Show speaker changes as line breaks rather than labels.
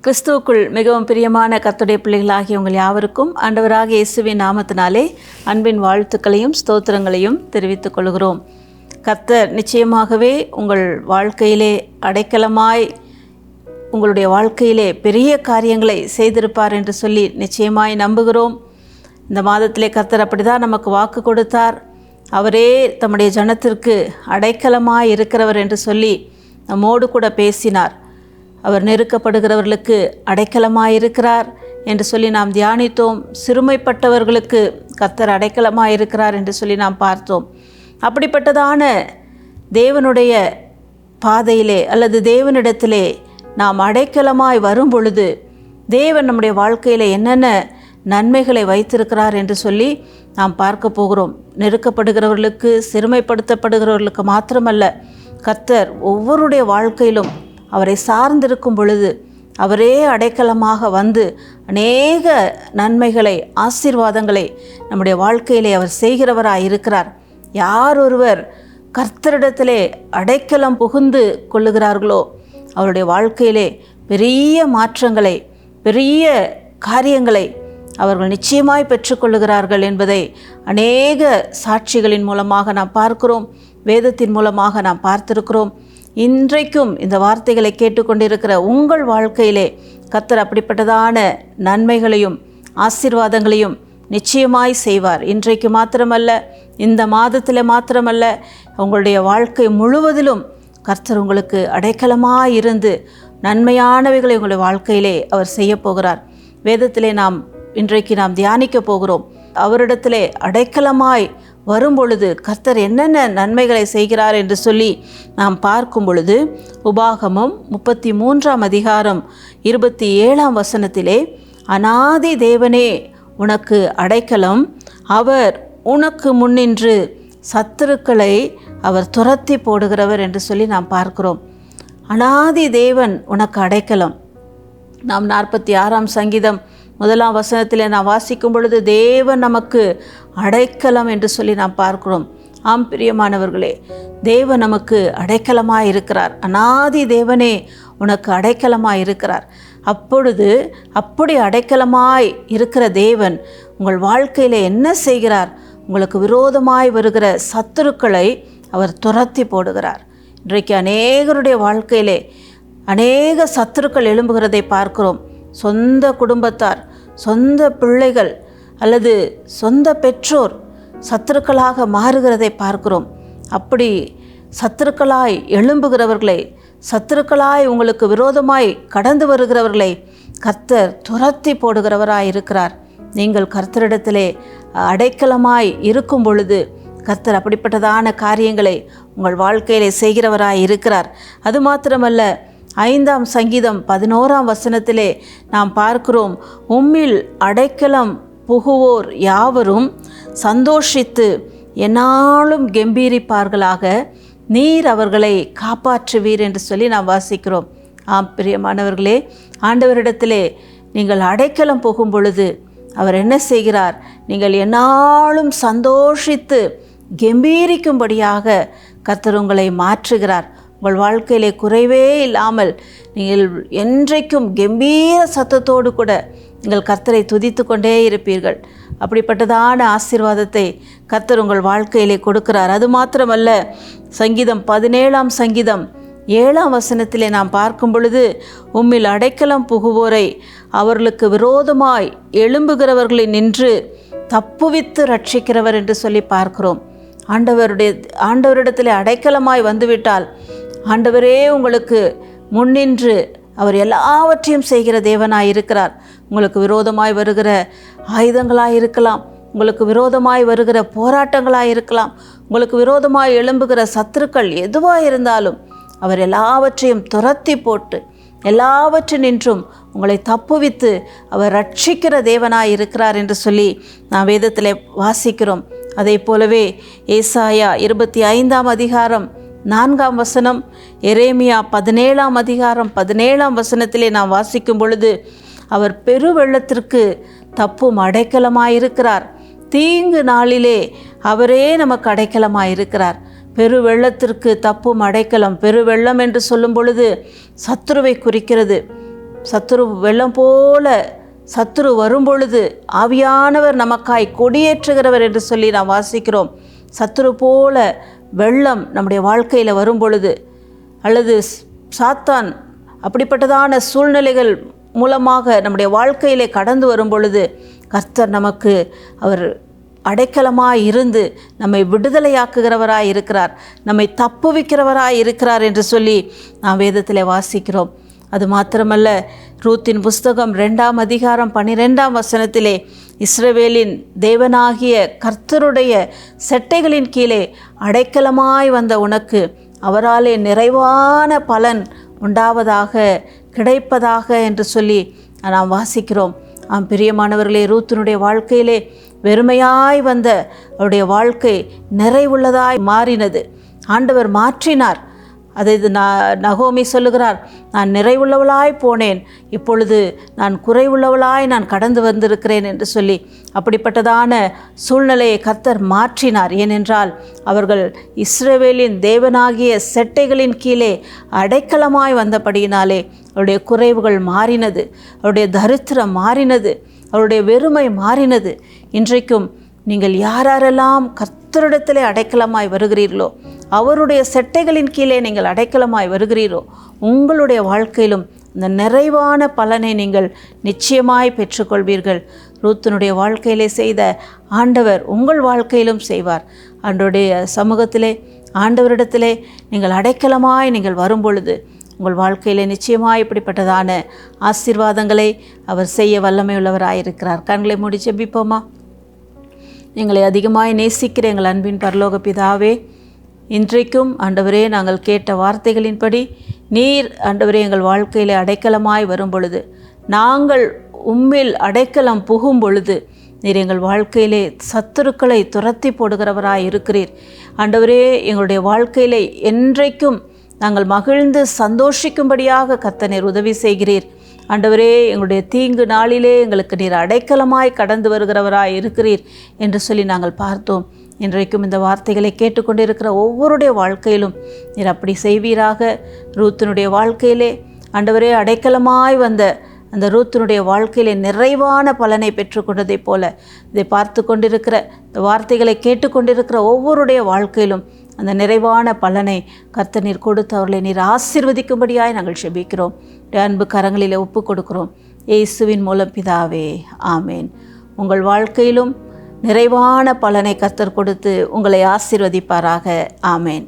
கிறிஸ்துவுக்குள் மிகவும் பிரியமான கர்த்தருடைய பிள்ளைகளாகிய உங்கள் யாவருக்கும் ஆண்டவராகிய இயேசுவின் நாமத்தினாலே அன்பின் வாழ்த்துக்களையும் ஸ்தோத்திரங்களையும் தெரிவித்துக் கொள்கிறோம். கர்த்தர் நிச்சயமாகவே உங்கள் வாழ்க்கையிலே அடைக்கலமாய் உங்களுடைய வாழ்க்கையிலே பெரிய காரியங்களை செய்திருப்பார் என்று சொல்லி நிச்சயமாய் நம்புகிறோம். இந்த மாதத்திலே கர்த்தர் அப்படிதான் நமக்கு வாக்கு கொடுத்தார். அவரே தம்முடைய ஜனத்திற்கு அடைக்கலமாய் இருக்கிறவர் என்று சொல்லி நம்மோடு கூட பேசினார். அவர் நெருக்கப்படுகிறவர்களுக்கு அடைக்கலமாயிருக்கிறார் என்று சொல்லி நாம் தியானித்தோம். சிறுமைப்பட்டவர்களுக்கு கர்த்தர் அடைக்கலமாயிருக்கிறார் என்று சொல்லி நாம் பார்த்தோம். அப்படிப்பட்டதான தேவனுடைய பாதையிலே அல்லது தேவனிடத்திலே நாம் அடைக்கலமாய் வரும் பொழுது தேவன் நம்முடைய வாழ்க்கையில் என்னென்ன நன்மைகளை வைத்திருக்கிறார் என்று சொல்லி நாம் பார்க்க போகிறோம். நெருக்கப்படுகிறவர்களுக்கு, சிறுமைப்படுத்தப்படுகிறவர்களுக்கு மாத்திரமல்ல, கர்த்தர் ஒவ்வொருடைய வாழ்க்கையிலும் அவரை சார்ந்திருக்கும் பொழுது அவரே அடைக்கலமாக வந்து அநேக நன்மைகளை, ஆசீர்வாதங்களை நம்முடைய வாழ்க்கையிலே அவர் செய்கிறவராய் இருக்கிறார். யார் ஒருவர் கர்த்தரிடத்திலே அடைக்கலம் புகுந்து கொள்ளுகிறார்களோ அவருடைய வாழ்க்கையிலே பெரிய மாற்றங்களை, பெரிய காரியங்களை அவர்கள் நிச்சயமாய் பெற்றுக்கொள்ளுகிறார்கள் என்பதை அநேக சாட்சிகளின் மூலமாக நாம் பார்க்கிறோம். வேதத்தின் மூலமாக நாம் பார்த்திருக்கிறோம். இன்றைக்கும் இந்த வார்த்தைகளை கேட்டுக்கொண்டிருக்கிற உங்கள் வாழ்க்கையிலே கர்த்தர் அப்படிப்பட்டதான நன்மைகளையும் ஆசீர்வாதங்களையும் நிச்சயமாய் செய்வார். இன்றைக்கு மாத்திரமல்ல, இந்த மாதத்தில் மாத்திரமல்ல, உங்களுடைய வாழ்க்கை முழுவதிலும் கர்த்தர் உங்களுக்கு அடைக்கலமாய் இருந்து நன்மையானவைகளை உங்களுடைய வாழ்க்கையிலே அவர் செய்ய போகிறார். வேதத்திலே இன்றைக்கு நாம் தியானிக்க போகிறோம். அவரிடத்திலே அடைக்கலமாய் வரும் பொழுது கர்த்தர் என்னென்ன நன்மைகளை செய்கிறார் என்று சொல்லி நாம் பார்க்கும் பொழுது, உபாகமம் 33 அதிகாரம் 27 வசனத்திலே, அநாதி தேவனே உனக்கு அடைக்கலம், அவர் உனக்கு முன்னின்று சத்துருக்களை அவர் துரத்தி போடுகிறவர் என்று சொல்லி நாம் பார்க்கிறோம். அநாதி தேவன் உனக்கு அடைக்கலம். நாம் 46 சங்கீதம் 1 வசனத்திலே நாம் வாசிக்கும் பொழுது தேவன் நமக்கு அடைக்கலம் என்று சொல்லி நாம் பார்க்கிறோம். ஆம் பிரியமானவர்களே, தேவன் நமக்கு அடைக்கலமாய் இருக்கிறார். அநாதி தேவனே உனக்கு அடைக்கலமாய் இருக்கிறார். அப்படி அடைக்கலமாய் இருக்கிற தேவன் உங்கள் வாழ்க்கையில் என்ன செய்கிறார்? உங்களுக்கு விரோதமாய் வருகிற சத்துருக்களை அவர் துரத்தி போடுகிறார். இன்றைக்கு அநேகருடைய வாழ்க்கையிலே அநேக சத்துருக்கள் எழும்புகிறதை பார்க்கிறோம். சொந்த குடும்பத்தார், சொந்த பிள்ளைகள் அல்லது சொந்த பெற்றோர் சத்துருக்களாக மாறுகிறதை பார்க்கிறோம். அப்படி சத்துருக்களாய் எழும்புகிறவர்களை, சத்துருக்களாய் உங்களுக்கு விரோதமாய் கடந்து வருகிறவர்களை கர்த்தர் துரத்தி போடுகிறவராய் இருக்கிறார். நீங்கள் கர்த்தரிடத்திலே அடைக்கலமாய் இருக்கும் பொழுது கர்த்தர் அப்படிப்பட்டதான காரியங்களை உங்கள் வாழ்க்கையிலே செய்கிறவராய் இருக்கிறார். அது மாத்திரமல்ல, 5 சங்கீதம் 11 வசனத்திலே நாம் பார்க்கிறோம், உம்மில் அடைக்கலம் புகுவோர் யாவரும் சந்தோஷித்து எந்நாளும் கெம்பீரிப்பார்களாக, நீர் அவர்களை காப்பாற்றுவீர் என்று சொல்லி நாம் வாசிக்கிறோம். ஆம் பிரியமானவர்களே, ஆண்டவரிடத்திலே நீங்கள் அடைக்கலம் புகும் பொழுது அவர் என்ன செய்கிறார்? நீங்கள் எந்நாளும் சந்தோஷித்து கெம்பீரிக்கும்படியாக கர்த்தர் உங்களை மாற்றுகிறார். உங்கள் வாழ்க்கையிலே குறைவே இல்லாமல் நீங்கள் என்றைக்கும் கம்பீர சத்தத்தோடு கூட நீங்கள் கர்த்தரை துதித்து கொண்டே இருப்பீர்கள். அப்படிப்பட்டதான ஆசீர்வாதத்தை கர்த்தர் உங்கள் வாழ்க்கையிலே கொடுக்கிறார். அது மாத்திரமல்ல, சங்கீதம் 17 சங்கீதம் 7 வசனத்திலே நாம் பார்க்கும் பொழுது, உம்மில் அடைக்கலம் புகுவோரை அவர்களுக்கு விரோதமாய் எழும்புகிறவர்களை நின்று தப்புவித்து ரட்சிக்கிறவர் என்று சொல்லி பார்க்கிறோம். ஆண்டவரிடத்திலே அடைக்கலமாய் வந்துவிட்டால் ஆண்டவரே உங்களுக்கு முன்னின்று அவர் எல்லாவற்றையும் செய்கிற தேவனாய் இருக்கிறார். உங்களுக்கு விரோதமாய் வருகிற ஆயுதங்களாய் இருக்கலாம், உங்களுக்கு விரோதமாய் வருகிற போராட்டங்களாய் இருக்கலாம், உங்களுக்கு விரோதமாய் எழும்புகிற சத்துருக்கள் எதுவாக இருந்தாலும் அவர் எல்லாவற்றையும் துரத்தி போட்டு எல்லாவற்றினின்றும் உங்களை தப்புவித்து அவர் ரட்சிக்கிற தேவனாய் இருக்கிறார் என்று சொல்லி நாம் வேதத்தில் வாசிக்கிறோம். அதே போலவே ஏசாயா 25 அதிகாரம் 4 வசனம், எரேமியா 17 அதிகாரம் 17 வசனத்திலே நாம் வாசிக்கும் பொழுது, அவர் பெருவெள்ளத்திற்கு தப்பும் அடைக்கலமாயிருக்கிறார். தீங்கு நாளிலே அவரே நமக்கு அடைக்கலமாயிருக்கிறார். பெருவெள்ளத்திற்கு தப்பும் அடைக்கலம். பெருவெள்ளம் என்று சொல்லும் பொழுது சத்துருவை குறிக்கிறது. சத்துரு வெள்ளம் போல சத்துரு வரும்பொழுது ஆவியானவர் நமக்காய் கொடியேற்றுகிறவர் என்று சொல்லி நாம் வாசிக்கிறோம். சத்துரு போல வெள்ளம் நம்முடைய வாழ்க்கையில் வரும்பொழுது, அல்லது சாத்தான் அப்படிப்பட்டதான சூழ்நிலைகள் மூலமாக நம்முடைய வாழ்க்கையிலே கடந்து வரும் பொழுது, கர்த்தர் நமக்கு அவர் அடைக்கலமாய் இருந்து நம்மை விடுதலையாக்குகிறவராய் இருக்கிறார், நம்மை தப்புவிக்கிறவராய் இருக்கிறார் என்று சொல்லி நாம் வேதத்தில் வாசிக்கிறோம். அது மாத்திரமல்ல, ரூத்தின் புஸ்தகம் 2ஆம் அதிகாரம் 12ஆம் வசனத்திலே, இஸ்ரவேலின் தேவனாகிய கர்த்தருடைய செட்டைகளின் கீழே அடைக்கலமாய் வந்த உனக்கு அவராலே நிறைவான பலன் உண்டாவதாக, கிடைப்பதாக என்று சொல்லி நாம் வாசிக்கிறோம். பிரியமானவர்களே, ரூத்தினுடைய வாழ்க்கையிலே வெறுமையாய் வந்த அவருடைய வாழ்க்கை நிறைவுள்ளதாய் மாறினது. ஆண்டவர் மாற்றினார். அதை நகோமி சொல்லுகிறார், நான் நிறைவுள்ளவளாய் போனேன், இப்பொழுது நான் குறைவுள்ளவளாய் நான் கடந்து வந்திருக்கிறேன் என்று சொல்லி அப்படிப்பட்டதான சூழ்நிலையை கர்த்தர் மாற்றினார். ஏனென்றால் அவர்கள் இஸ்ரவேலின் தேவனாகிய செட்டைகளின் கீழே அடைக்கலமாய் வந்தபடியினாலே அவருடைய குறைவுகள் மாறினது, அவருடைய தரித்திரம் மாறினது, அவருடைய வெறுமை மாறினது. இன்றைக்கும் நீங்கள் யாரெல்லாம் கர்த்தரிடத்திலே அடைக்கலமாய் வருகிறீர்களோ, அவருடைய செட்டைகளின் கீழே நீங்கள் அடைக்கலமாய் வருகிறீரோ, உங்களுடைய வாழ்க்கையிலும் இந்த நிறைவான பலனை நீங்கள் நிச்சயமாய் பெற்றுக்கொள்வீர்கள். ரூத்தினுடைய வாழ்க்கையிலே செய்த ஆண்டவர் உங்கள் வாழ்க்கையிலும் செய்வார். ஆண்டவருடைய சமூகத்திலே, ஆண்டவரிடத்திலே நீங்கள் அடைக்கலமாய் நீங்கள் வரும்பொழுது உங்கள் வாழ்க்கையிலே நிச்சயமாய் இப்படிப்பட்டதான ஆசீர்வாதங்களை அவர் செய்ய வல்லமையுள்ளவராயிருக்கிறார். கண்களை மூடி ஜெபிப்போமா? எங்களை அதிகமாய் நேசிக்கிற எங்கள் அன்பின் பரலோக பிதாவே, இன்றைக்கும் ஆண்டவரே நாங்கள் கேட்ட வார்த்தைகளின்படி நீர் ஆண்டவரே எங்கள் வாழ்க்கையிலே அடைக்கலமாய் வரும் பொழுது, நாங்கள் உம்மில் அடைக்கலம் புகும் பொழுது நீர் எங்கள் வாழ்க்கையிலே சத்துருக்களை துரத்தி போடுகிறவராய் இருக்கிறீர். ஆண்டவரே, எங்களுடைய வாழ்க்கையிலே என்றைக்கும் நாங்கள் மகிழ்ந்து சந்தோஷிக்கும்படியாக கர்த்தர் நீர் உதவி செய்கிறீர். ஆண்டவரே, எங்களுடைய தீங்கு நாளிலே எங்களுக்கு நீர் அடைக்கலமாய் கடந்து வருகிறவராய் இருக்கிறீர் என்று சொல்லி நாங்கள் பார்த்தோம். இன்றைக்கும் இந்த வார்த்தைகளை கேட்டுக்கொண்டிருக்கிற ஒவ்வொருடைய வாழ்க்கையிலும் நீர் அப்படி செய்வீராக. ரூத்தினுடைய வாழ்க்கையிலே ஆண்டவரே அடைக்கலமாய் வந்த அந்த ரூத்தினுடைய வாழ்க்கையிலே நிறைவான பலனை பெற்றுக்கொண்டதைப் போல இதை பார்த்து கொண்டிருக்கிற, இந்த வார்த்தைகளை கேட்டுக்கொண்டிருக்கிற ஒவ்வொருடைய வாழ்க்கையிலும் அந்த நிறைவான பலனை கர்த்தர் நீர் கொடுத்து அவர்களை நீர் ஆசீர்வதிக்கும்படியாய் நாங்கள் செபிக்கிறோம். அன்பு கரங்களிலே ஒப்பு கொடுக்கிறோம். இயேசுவின் மூலம் பிதாவே, ஆமேன். உங்கள் வாழ்க்கையிலும் நிறைவான பலனை கர்த்தர் கொடுத்து உங்களை ஆசீர்வதிப்பாராக. ஆமேன்.